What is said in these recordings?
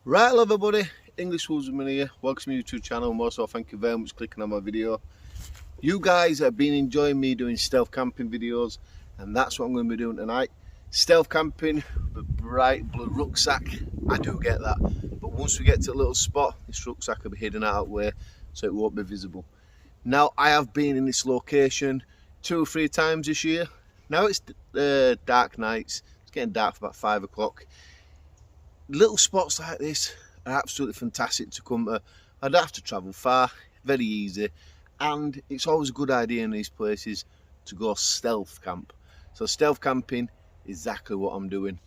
Right, hello everybody, English Woodsman here. Welcome to my YouTube channel, and also thank you very much for clicking on my video. You guys have been enjoying me doing stealth camping videos, and that's what I'm going to be doing tonight. Stealth camping with bright blue rucksack, I do get that. But once we get to a little spot, this rucksack will be hidden out of the way, so it won't be visible. Now, I have been in this location 2 or 3 times this year. Now it's dark nights, it's getting dark for about 5 o'clock. Little spots like this are absolutely fantastic to come to. I don't have to travel far, very easy, and it's always a good idea in these places to go stealth camp. So stealth camping is exactly what I'm doing.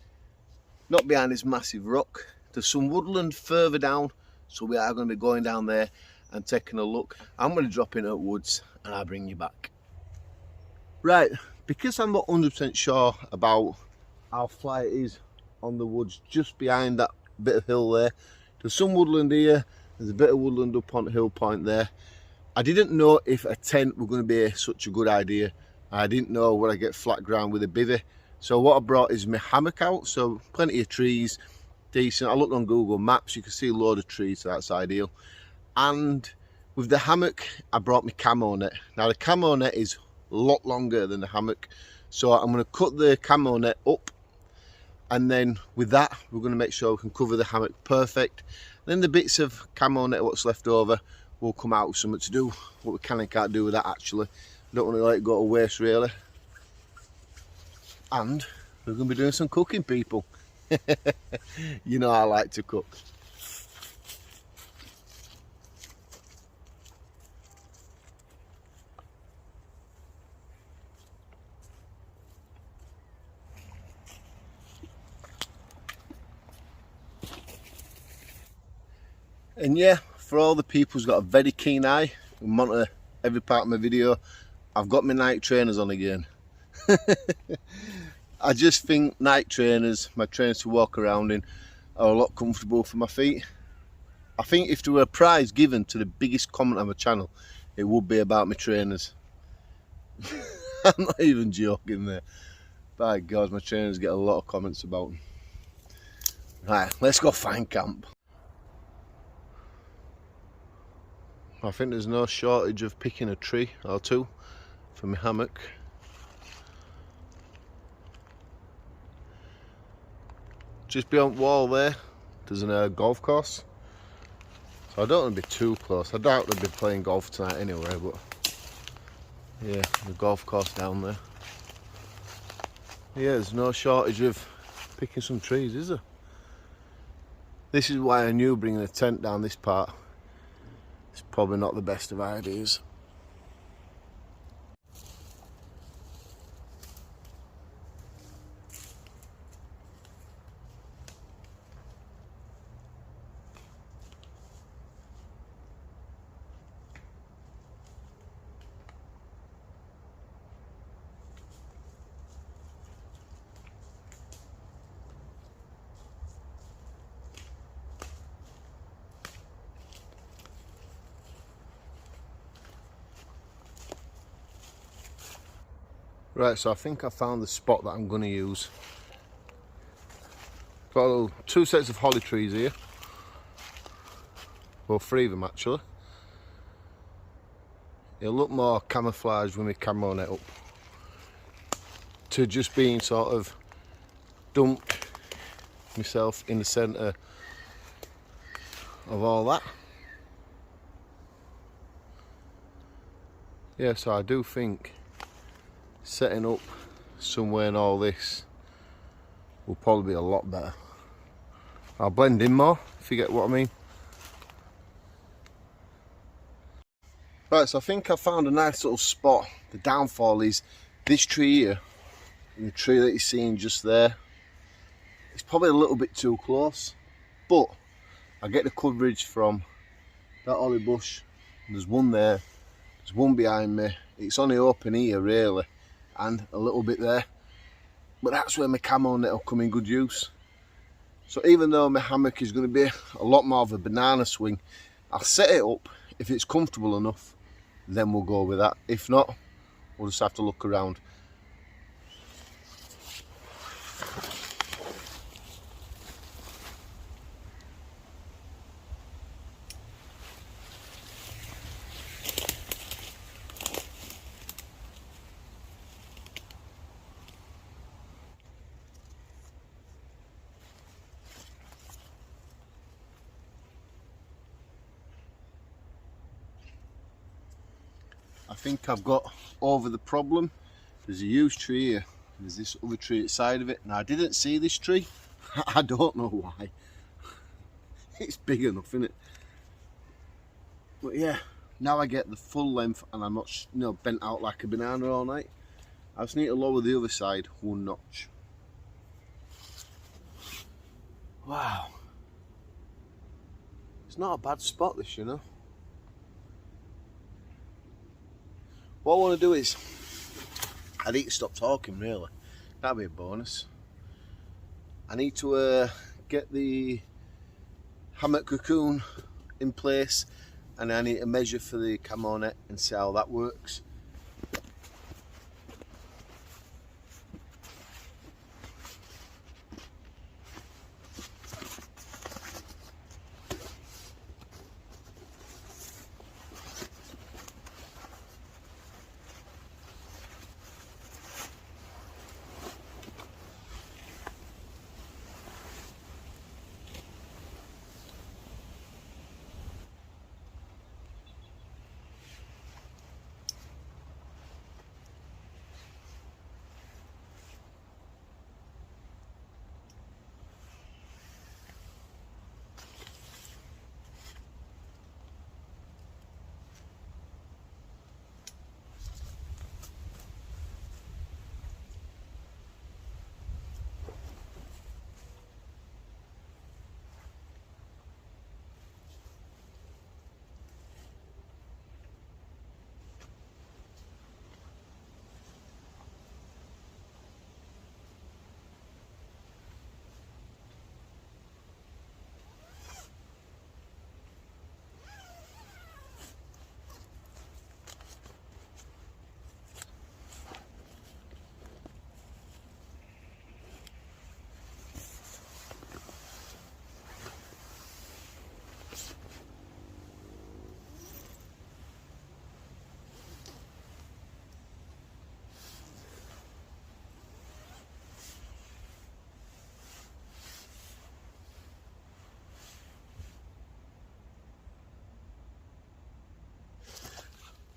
Not behind this massive rock. There's some woodland further down, so we are going to be going down there and taking a look. I'm going to drop in at woods and I'll bring you back. Right, because I'm not 100% sure about how flat it is on the woods just behind that bit of hill there. There's some woodland here, there's a bit of woodland up on the hill point there. I didn't know if a tent were going to be such a good idea. I didn't know would I get flat ground with a bivvy. So what I brought is my hammock out, so plenty of trees, decent. I looked on Google Maps, you can see a load of trees, so that's ideal. And with the hammock, I brought my camo net. Now the camo net is a lot longer than the hammock, so I'm going to cut the camo net up, and then with that we're going to make sure we can cover the hammock perfect. Then the bits of camo net what's left over will come out with something to do what we can and can't do with that. Actually, I don't want to let it go to waste really. And we're going to be doing some cooking, people. You know I like to cook. And yeah, for all the people who's got a very keen eye and monitor every part of my video, I've got my night trainers on again. I just think night trainers, my trainers to walk around in, are a lot comfortable for my feet. I think if there were a prize given to the biggest comment on my channel, it would be about my trainers. I'm not even joking there. By God, my trainers get a lot of comments about them. Right, let's go find camp. I think there's no shortage of picking a tree or two for my hammock. Just beyond the wall there, there's a golf course. So I don't want to be too close. I doubt they'll be playing golf tonight anyway, but yeah, the golf course down there. Yeah, there's no shortage of picking some trees, is there? This is why I knew bringing a tent down this part is probably not the best of ideas. Right, so I think I found the spot that I'm going to use. Got 2 sets of holly trees here. Well, 3 of them actually. It'll look more camouflaged with my camo net up, to just being sort of dumped myself in the centre of all that. Yeah, so I do think setting up somewhere in all this will probably be a lot better. I'll blend in more, if you get what I mean. Right, so I think I found a nice little spot. The downfall is this tree here, and the tree that you're seeing just there. It's probably a little bit too close, but I get the coverage from that holly bush. There's one there, there's one behind me. It's only open here really, and a little bit there, but that's where my camo net will come in good use. So even though my hammock is going to be a lot more of a banana swing, I'll set it up. If it's comfortable enough, then we'll go with that. If not, we'll just have to look around. think I've got over the problem. There's a huge tree here. There's this other tree at the side of it. Now I didn't see this tree. I don't know why. It's big enough, isn't it? But yeah, now I get the full length and I'm not, you know, bent out like a banana all night. I just need to lower the other side 1 notch. Wow. It's not a bad spot this, you know. What I want to do is, I need to stop talking really. That'd be a bonus. I need to get the hammock cocoon in place, and I need to measure for the camo net and see how that works.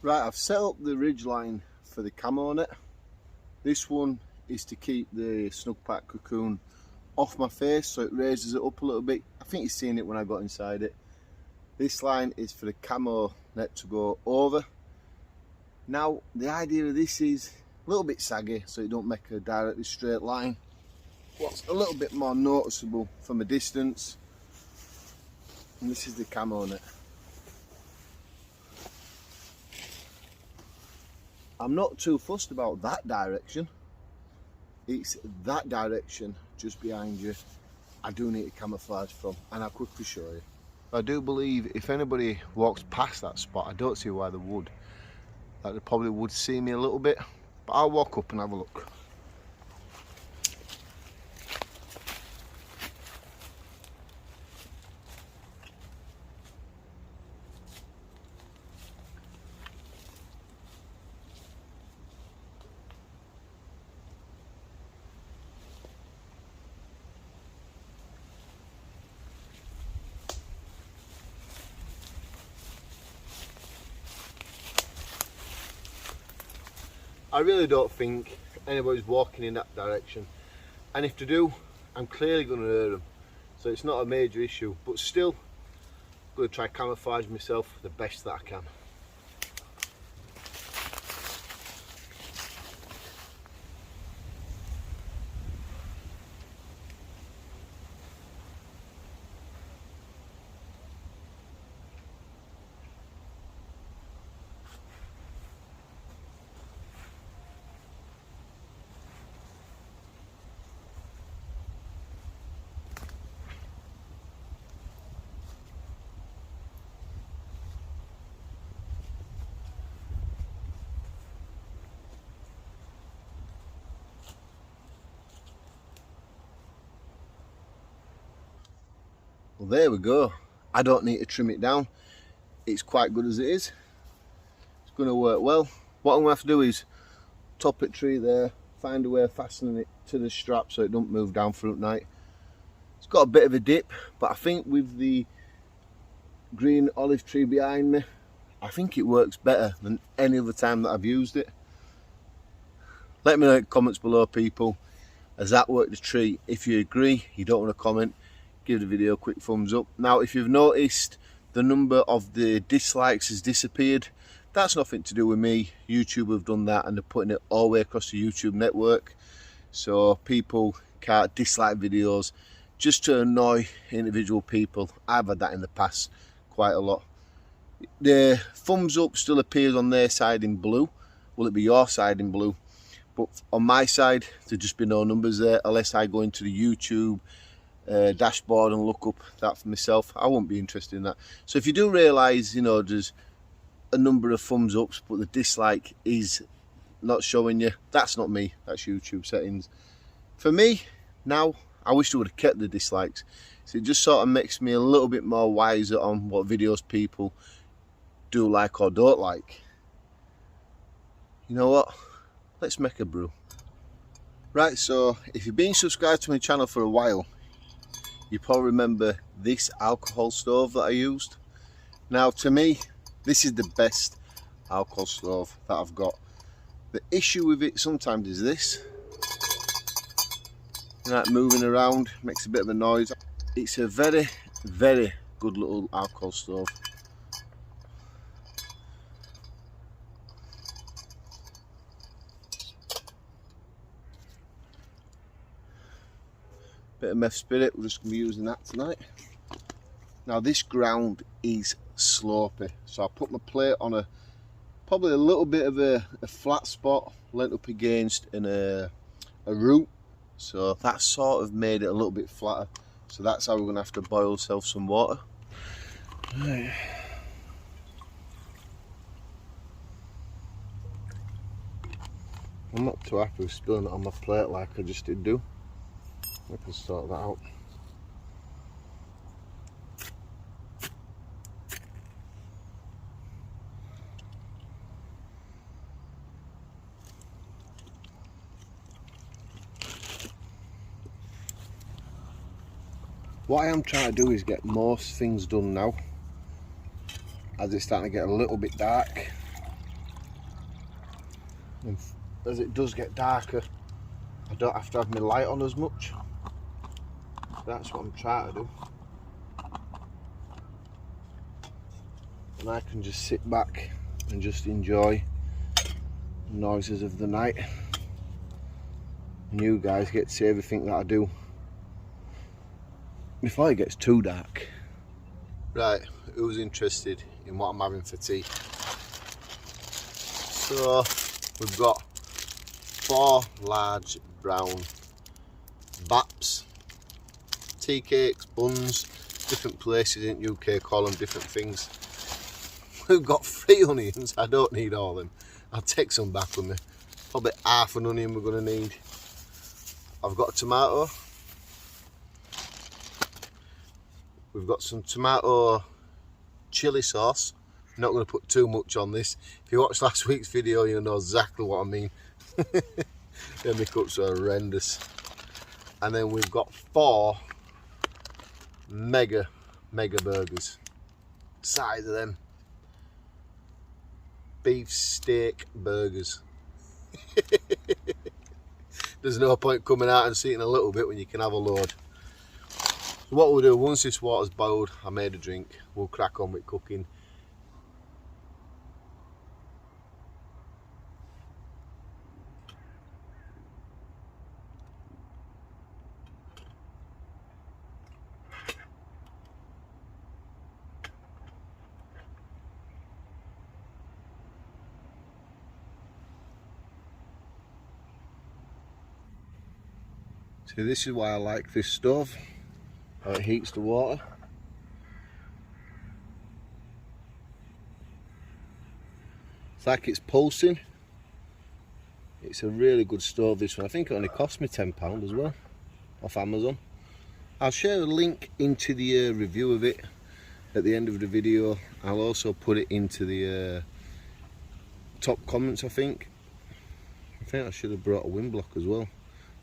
Right, I've set up the ridge line for the camo net. This one is to keep the snugpak cocoon off my face, so it raises it up a little bit. I think you've seen it when I got inside it. This line is for the camo net to go over. Now, the idea of this is a little bit saggy, so it don't make a directly straight line. What's a little bit more noticeable from a distance, and this is the camo net. I'm not too fussed about that direction. It's that direction just behind you I do need to camouflage from, and I'll quickly show you. I do believe if anybody walks past that spot, I don't see why they would. Like they probably would see me a little bit, but I'll walk up and have a look. I really don't think anybody's walking in that direction, and if they do, I'm clearly going to hurt them, so it's not a major issue, but still I'm going to try camouflage myself the best that I can. Well, there we go. I don't need to trim it down. It's quite good as it is. It's going to work well. What I'm going to have to do is top it tree there, find a way of fastening it to the strap so it don't move down through the night. It's got a bit of a dip, but I think with the green olive tree behind me, I think it works better than any other time that I've used it. Let me know in the comments below, people. Has that worked a treat? If you agree, you don't want to comment, give the video a quick thumbs up. Now, if you've noticed the number of the dislikes has disappeared, that's nothing to do with me. YouTube have done that and they're putting it all the way across the YouTube network, so people can't dislike videos just to annoy individual people. I've had that in the past quite a lot. The thumbs up still appears on their side in blue. Will it be your side in blue? But on my side, there'd just be no numbers there unless I go into the YouTube dashboard and look up that for myself. I won't be interested in that. So if you do realise, you know, there's a number of thumbs ups but the dislike is not showing you, that's not me, that's YouTube settings. For me, now, I wish they would have kept the dislikes. So it just sort of makes me a little bit more wiser on what videos people do like or don't like. You know what? Let's make a brew. Right, so if you've been subscribed to my channel for a while, you probably remember this alcohol stove that I used. Now, to me, this is the best alcohol stove that I've got. The issue with it sometimes is this. Like moving around, makes a bit of a noise. It's a very, very good little alcohol stove. Bit of meth spirit, we're just going to be using that tonight. Now this ground is slopey, so I put my plate on probably a little bit of a flat spot, leant up against in a root, so that sort of made it a little bit flatter. So that's how we're going to have to boil ourselves some water. Right. I'm not too happy with spilling it on my plate like I just did do. I can sort that out. What I am trying to do is get most things done now, as it's starting to get a little bit dark. And as it does get darker, I don't have to have my light on as much. That's what I'm trying to do. And I can just sit back and just enjoy the noises of the night. And you guys get to see everything that I do before it gets too dark. Right, who's interested in what I'm having for tea? So we've got 4 large brown baps, tea cakes, buns. Different places in the UK call them different things. We've got 3 onions. I don't need all of them. I'll take some back with me. Probably half an onion we're going to need. I've got a tomato. We've got some tomato chili sauce. I'm not going to put too much on this. If you watched last week's video, you'll know exactly what I mean. Then my cups are horrendous. And then we've got 4 mega burgers. Size of them. Beef steak burgers. There's no point coming out and seeing a little bit when you can have a load. So what we'll do, once this water's boiled, I made a drink, we'll crack on with cooking. So this is why I like this stove, how it heats the water. It's like it's pulsing. It's a really good stove, this one. I think it only cost me £10 as well, off Amazon. I'll share a link into the review of it at the end of the video. I'll also put it into the top comments, I think. I should have brought a wind block as well.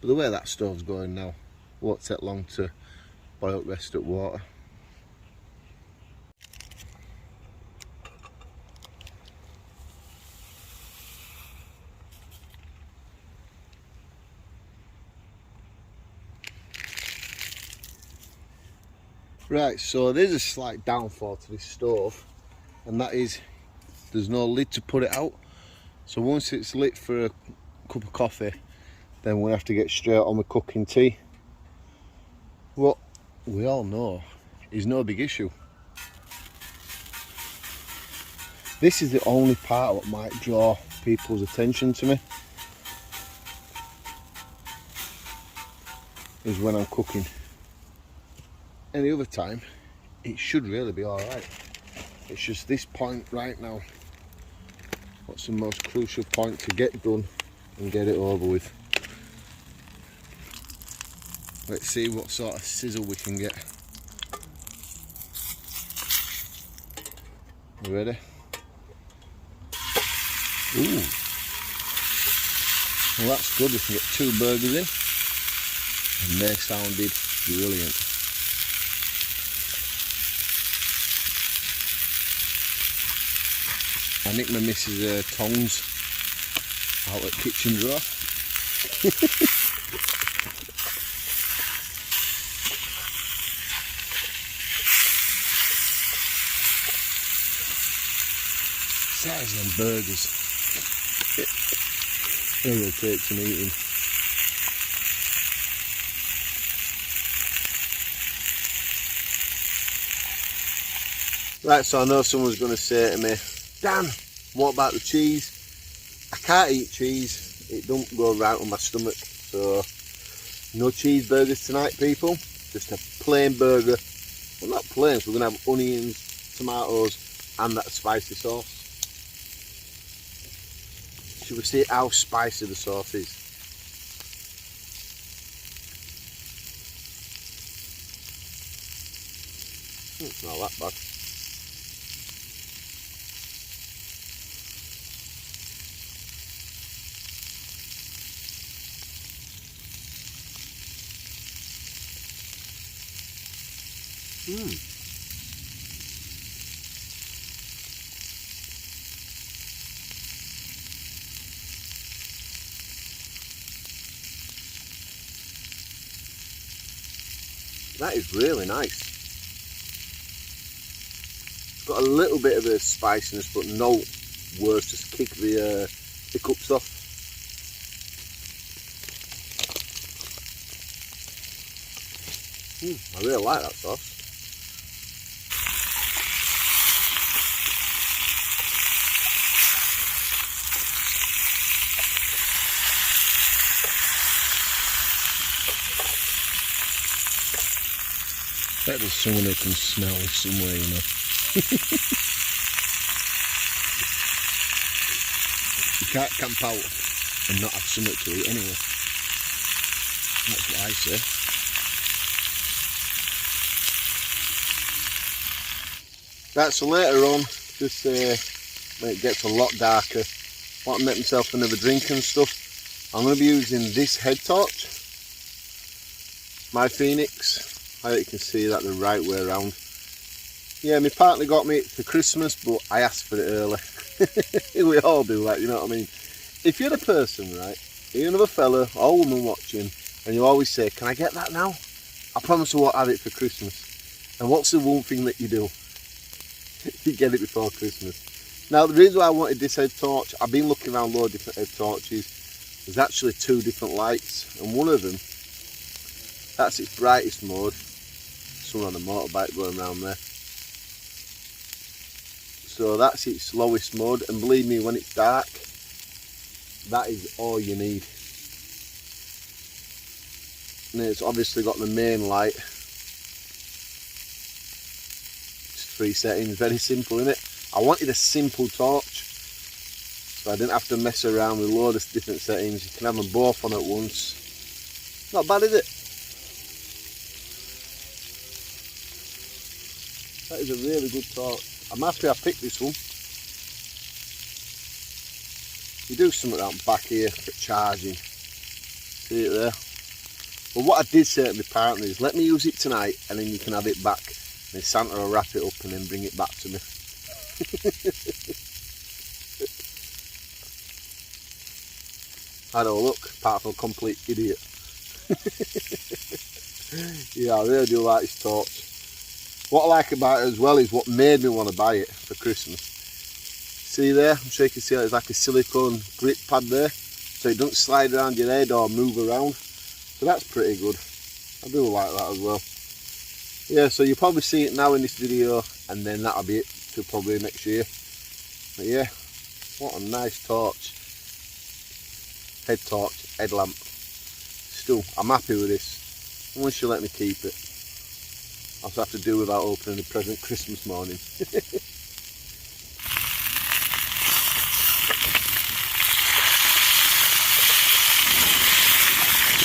But the way that stove's going now, won't take long to boil rest at water. Right, so there's a slight downfall to this stove, and that is there's no lid to put it out. So once it's lit for a cup of coffee, then we'll have to get straight on with cooking tea. What we all know is no big issue. This is the only part that might draw people's attention to me, is when I'm cooking. Any other time, it should really be alright. It's just this point right now what's the most crucial point to get done and get it over with. Let's see what sort of sizzle we can get. You ready? Ooh. Well, that's good. We can get 2 burgers in, and they sounded brilliant. I nicked my missus' tongs out at kitchen drawer. Size of them burgers. They will take some eating. Right, so I know someone's going to say to me, Dan, what about the cheese? I can't eat cheese, it don't go right on my stomach, so no cheeseburgers tonight, people. Just a plain burger. Well, not plain, so we're going to have onions, tomatoes and that spicy sauce. Should we see how spicy the sauce is? It's not that bad. That is really nice. It's got a little bit of a spiciness, but no worse, just kick the hiccups off. I really like that sauce. Bet there's someone who can smell somewhere, you know. You can't camp out and not have something to eat anyway. That's what I say. Right, so later on, just when it gets a lot darker, I want to make myself another drink and stuff. I'm going to be using this head torch, my Phoenix. I hope you can see that the right way around. Yeah, my partner got me it for Christmas, but I asked for it early. We all do that, you know what I mean? If you're a person, right, you're another fella or woman watching, and you always say, can I get that now? I promise I won't have it for Christmas. And what's the one thing that you do? You get it before Christmas. Now, the reason why I wanted this head torch, I've been looking around loads of different head torches. There's actually 2 different lights, and one of them, that's its brightest mode. Someone on a motorbike going around there. So that's its lowest mode, and believe me, when it's dark, that is all you need. And it's obviously got the main light. Just 3 settings, very simple, isn't it? I wanted a simple torch, so I didn't have to mess around with loads of different settings. You can have them both on at once. Not bad, is it? That is a really good torch. I'm happy I picked this one. You do something around back here for charging. See it there? Well, what I did say to my partner is, let me use it tonight and then you can have it back. And then Santa will wrap it up and then bring it back to me. I don't look, apart from a complete idiot. Yeah, I really do like this torch. What I like about it as well is what made me want to buy it for Christmas. See there, I'm sure you can see it's like a silicone grip pad there, so it doesn't slide around your head or move around. So that's pretty good. I do like that as well. Yeah, so you'll probably see it now in this video, and then that'll be it till probably next year. But yeah, what a nice torch. Head torch, headlamp. Still, I'm happy with this. Once you let me keep it. I'll have to do without opening the present Christmas morning.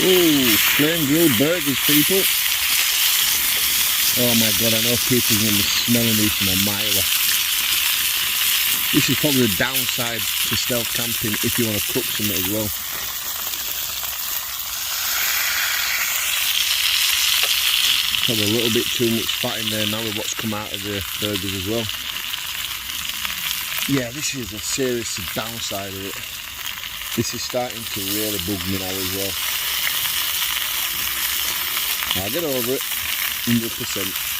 Ooh, flame grilled burgers, people. Oh my god, I know people are going to be smelling these from a mile off. This is probably the downside to stealth camping if you want to cook something as well. Probably a little bit too much fat in there now with what's come out of the burgers as well. Yeah, this is a serious downside of it. This is starting to really bug me now as well. I'll get over it, 100%.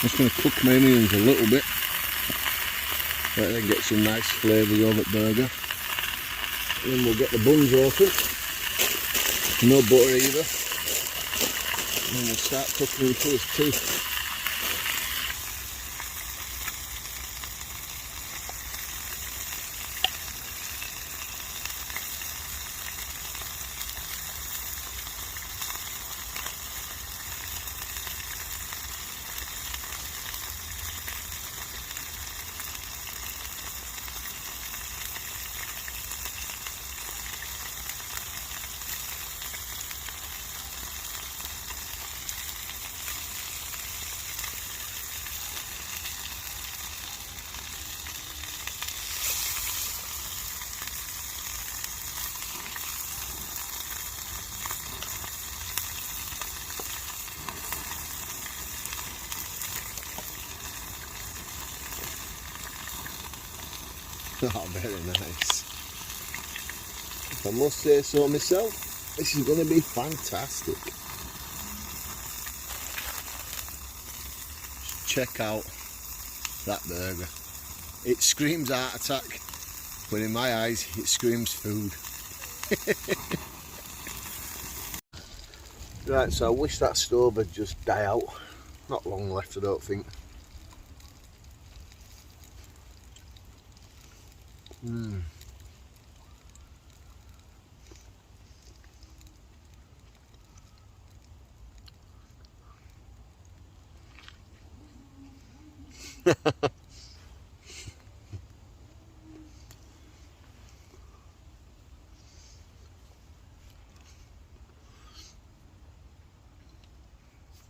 Just going to cook my onions a little bit. Right, then get some nice flavours on that burger. And then we'll get the buns open. No butter either. And then we'll start cooking until it's too. Oh, very nice. If I must say so myself, this is going to be fantastic. Just check out that burger. It screams heart attack, but in my eyes it screams food. Right, so I wish that stove had just died out. Not long left, I don't think.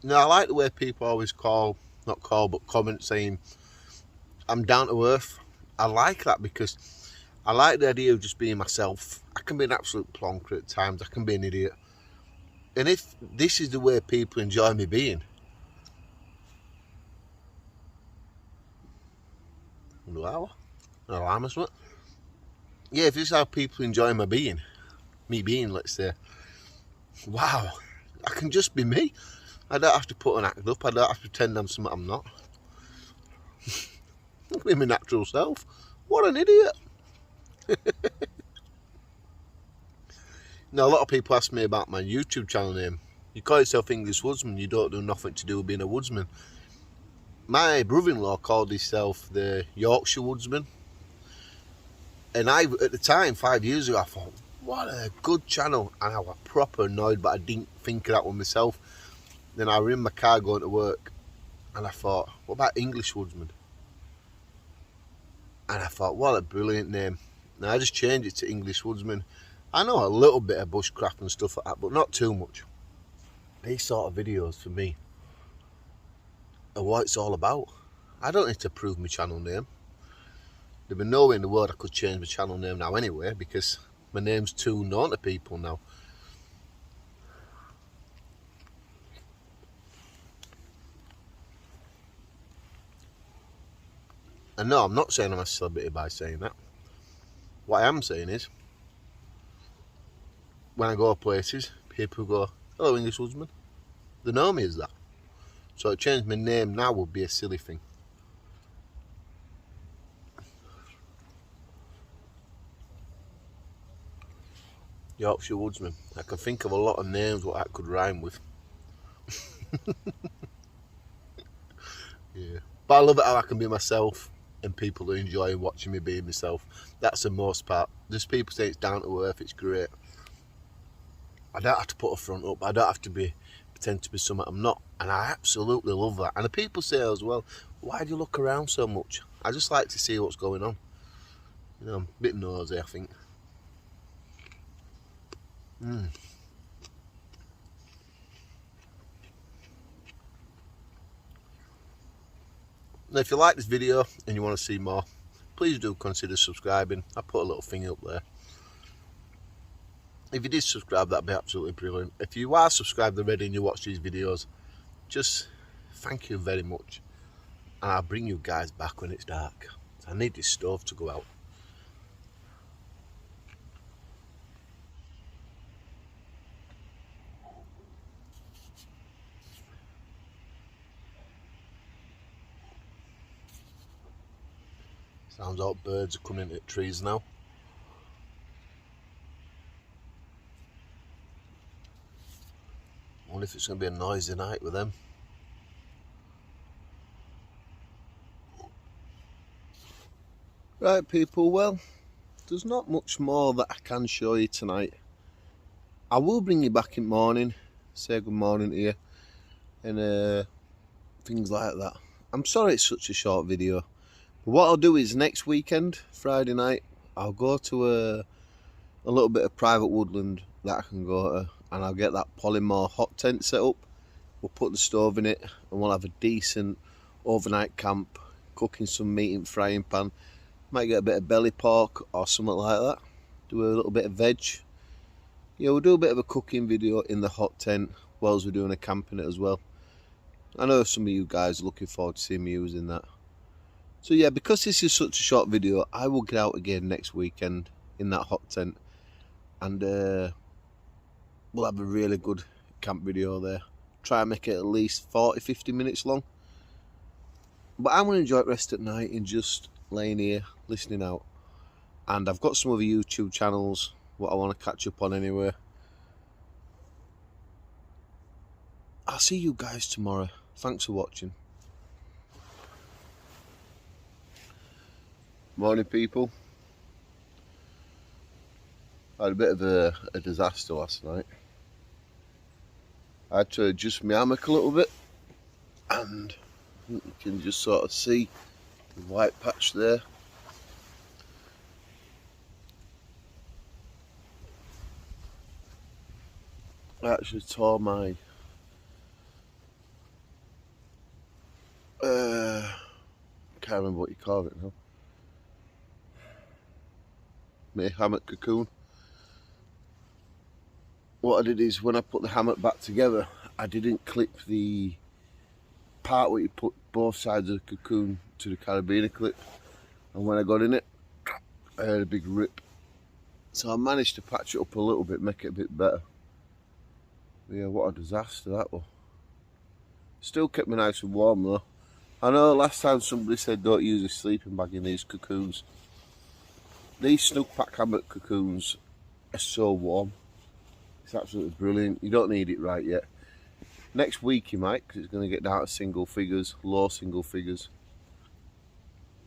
Now, I like the way people always comment saying I'm down to earth. I like that because I like the idea of just being myself. I can be an absolute plonker at times. I can be an idiot. And if this is the way people enjoy me being, well, alarm or something. Yeah, if this is how people enjoy me being, let's say, wow, I can just be me. I don't have to put an act up. I don't have to pretend I'm something I'm not. I can be my natural self. What an idiot. Now, a lot of people ask me about my YouTube channel name. You call yourself English Woodsman, you don't do nothing to do with being a woodsman. My brother-in-law called himself the Yorkshire Woodsman. And I, at the time, 5 years ago, I thought, what a good channel. And I was proper annoyed, but I didn't think of that one myself. Then I were in my car going to work, and I thought, what about English Woodsman? And I thought, what a brilliant name. Now I just changed it to English Woodsman. I know a little bit of bushcraft and stuff like that, but not too much. These sort of videos for me are what it's all about. I don't need to prove my channel name. There'd be no way in the world I could change my channel name now anyway, because my name's too known to people now. And no, I'm not saying I'm a celebrity by saying that. What I am saying is, when I go places, people go, "Hello, English Woodsman." They know me as that. So to change my name now would be a silly thing. Yorkshire Woodsman. I can think of a lot of names what that could rhyme with. Yeah. But I love it how I can be myself and people are enjoying watching me being myself. That's the most part. There's people say it's down to earth, it's great. I don't have to put a front up. I don't have to pretend to be something I'm not. And I absolutely love that. And the people say as well, why do you look around so much? I just like to see what's going on. You know, I'm a bit nosy, I think. Now, if you like this video and you want to see more, please do consider subscribing. I put a little thing up there. If you did subscribe, that'd be absolutely brilliant. If you are subscribed already and you watch these videos, just thank you very much. And I'll bring you guys back when it's dark. I need this stove to go out. Sounds like birds are coming into trees now. I wonder if it's going to be a noisy night with them. Right people, well, there's not much more that I can show you tonight. I will bring you back in the morning, say good morning to you, and things like that. I'm sorry it's such a short video. But what I'll do is next weekend, Friday night, I'll go to a little bit of private woodland that I can go to, and I'll get that polymorph hot tent set up. We'll put the stove in it and we'll have a decent overnight camp, cooking some meat in the frying pan. Might get a bit of belly pork or something like that. Do a little bit of veg. Yeah, we'll do a bit of a cooking video in the hot tent whilst we're doing a camp in it as well. I know some of you guys are looking forward to seeing me using that. So yeah, because this is such a short video, I will get out again next weekend in that hot tent. And we'll have a really good camp video there. Try and make it at least 40-50 minutes long. But I'm going to enjoy it rest at night and just laying here, listening out. And I've got some other YouTube channels what I want to catch up on anyway. I'll see you guys tomorrow. Thanks for watching. Morning people. I had a bit of a disaster last night. I had to adjust my hammock a little bit, and you can just sort of see the white patch there. I actually tore my can't remember what you call it now. My hammock cocoon. What I did is when I put the hammock back together, I didn't clip the part where you put both sides of the cocoon to the carabiner clip, and when I got in it, I had a big rip. So I managed to patch it up a little bit, make it a bit better. But yeah, what a disaster that was. Still kept me nice and warm though. I know last time somebody said don't use a sleeping bag in these cocoons. These snugpak hammock cocoons are so warm. It's absolutely brilliant. You don't need it right yet. Next week you might, because it's going to get down to single figures, low single figures.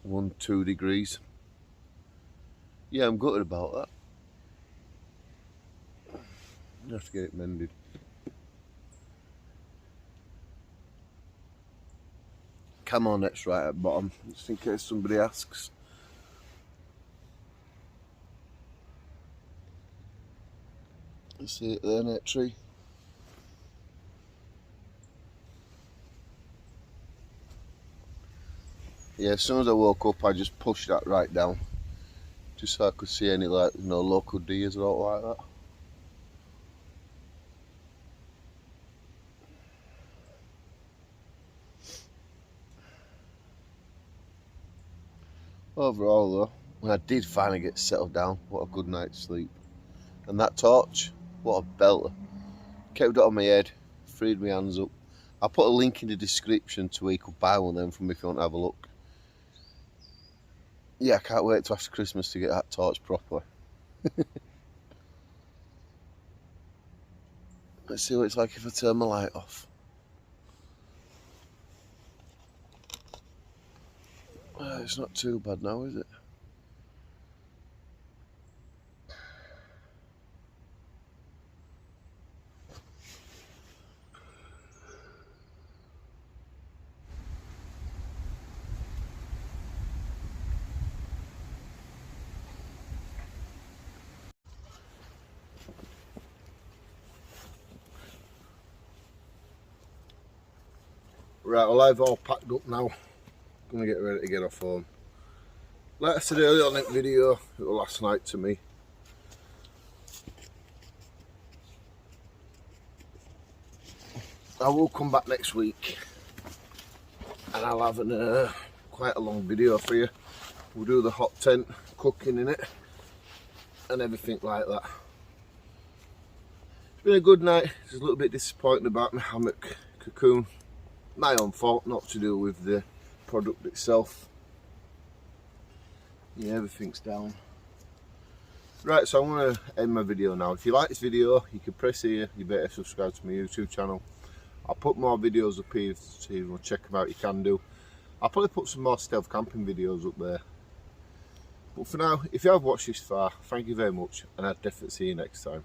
1-2 degrees. Yeah, I'm gutted about that. I have to get it mended. Camo net's right at the bottom, just in case somebody asks. You see it there, net tree. Yeah, as soon as I woke up, I just pushed that right down, just so I could see any local deers or like that. Overall though, when I did finally get settled down, what a good night's sleep. And that torch, What a belter. Kept it on my head, freed my hands up. I'll put a link in the description to where you could buy one of them from if you want to have a look. Yeah, I can't wait till after Christmas to get that torch properly. Let's see what it's like if I turn my light off. It's not too bad now, is it? Right, well, I've all packed up now. Gonna get ready to get off home. Like I said earlier on that video, it was last night to me. I will come back next week and I'll have quite a long video for you. We'll do the hot tent, cooking in it and everything like that. It's been a good night. Just a little bit disappointed about my hammock cocoon. My own fault, not to do with the product itself. Yeah, everything's down. Right, so I'm going to end my video now. If you like this video, you can press here. You better subscribe to my YouTube channel. I'll put more videos up here, so you want to check them out, you can do. I'll probably put some more stealth camping videos up there. But for now, if you have watched this far, thank you very much, and I'll definitely see you next time.